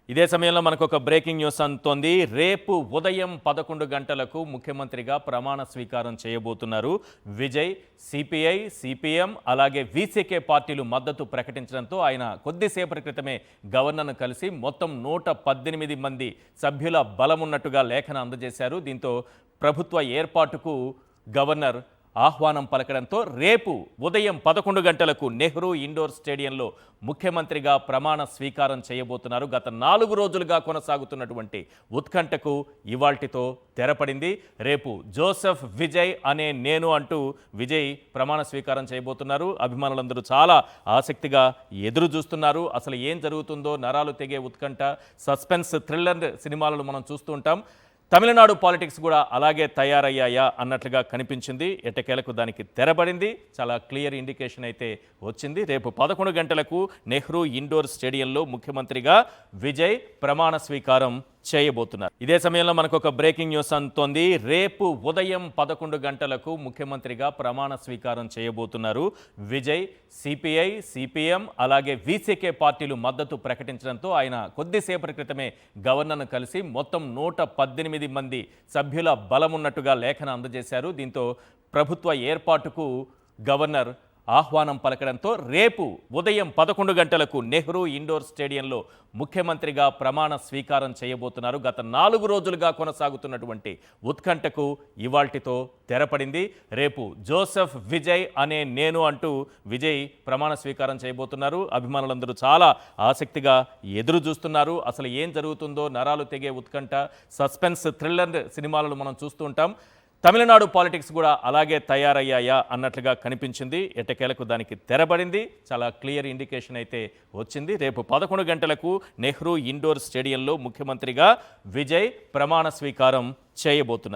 ఇదే సమయంలో మనకు ఒక బ్రేకింగ్ న్యూస్ అందుతోంది. రేపు ఉదయం 11 గంటలకు ముఖ్యమంత్రిగా ప్రమాణ స్వీకారం చేయబోతున్నారు విజయ్. సిపిఐ, సిపిఎం అలాగే వీసీకే పార్టీలు మద్దతు ప్రకటించడంతో ఆయన కొద్దిసేపటి క్రితమే గవర్నర్ను కలిసి మొత్తం 118 మంది సభ్యుల బలం ఉన్నట్టుగా లేఖను అందజేశారు. దీంతో ప్రభుత్వ ఏర్పాటుకు గవర్నర్ ఆహ్వానం పలకడంతో రేపు ఉదయం 11 గంటలకు నెహ్రూ ఇండోర్ స్టేడియంలో ముఖ్యమంత్రిగా ప్రమాణ స్వీకారం చేయబోతున్నారు. గత 4 రోజులుగా కొనసాగుతున్నటువంటి ఉత్కంఠకు ఇవాల్టితో తెరపడింది. రేపు జోసెఫ్ విజయ్ అనే నేను అంటూ విజయ్ ప్రమాణ స్వీకారం చేయబోతున్నారు. అభిమానులందరూ చాలా ఆసక్తిగా ఎదురు చూస్తున్నారు. అసలు ఏం జరుగుతుందో నరాలు తెగే ఉత్కంఠ, సస్పెన్స్, థ్రిల్లర్ సినిమాలను మనం చూస్తూ ఉంటాం. తమిళనాడు పాలిటిక్స్ కూడా అలాగే తయారయ్యాయా అన్నట్లుగా కనిపించింది. ఎట్టకేలకు దానికి తెరబడింది. చాలా క్లియర్ ఇండికేషన్ అయితే వచ్చింది. రేపు 11 గంటలకు నెహ్రూ ఇండోర్ స్టేడియంలో ముఖ్యమంత్రిగా విజయ్ ప్రమాణ స్వీకారం చేయబోతున్నారు. ఇదే సమయంలో మనకు ఒక బ్రేకింగ్ న్యూస్ అందుతోంది. రేపు ఉదయం 11 గంటలకు ముఖ్యమంత్రిగా ప్రమాణ స్వీకారం చేయబోతున్నారు విజయ్. సిపిఐ, సిపిఎం అలాగే వీసీకే పార్టీలు మద్దతు ప్రకటించడంతో ఆయన కొద్దిసేపటి క్రితమే గవర్నర్ను కలిసి మొత్తం 118 మంది సభ్యుల బలం ఉన్నట్టుగా లేఖను అందజేశారు. దీంతో ప్రభుత్వ ఏర్పాటుకు గవర్నర్ ఆహ్వానం పలకడంతో రేపు ఉదయం 11 గంటలకు నెహ్రూ ఇండోర్ స్టేడియంలో ముఖ్యమంత్రిగా ప్రమాణ స్వీకారం చేయబోతున్నారు. గత 4 రోజులుగా కొనసాగుతున్నటువంటి ఉత్కంఠకు ఇవాల్టితో తెరపడింది. రేపు జోసెఫ్ విజయ్ అనే నేను అంటూ విజయ్ ప్రమాణ స్వీకారం చేయబోతున్నారు. అభిమానులందరూ చాలా ఆసక్తిగా ఎదురు చూస్తున్నారు. అసలు ఏం జరుగుతుందో నరాలు తెగే ఉత్కంఠ, సస్పెన్స్, థ్రిల్లర్ సినిమాలను మనం చూస్తూ ఉంటాం. తమిళనాడు పాలిటిక్స్ కూడా అలాగే తయారయ్యాయా అన్నట్లుగా కనిపించింది. ఎట్టకేలకు దానికి తెరబడింది. చాలా క్లియర్ ఇండికేషన్ అయితే వచ్చింది. రేపు 11 గంటలకు నెహ్రూ ఇండోర్ స్టేడియంలో ముఖ్యమంత్రిగా విజయ్ ప్రమాణ స్వీకారం చేయబోతున్నారు.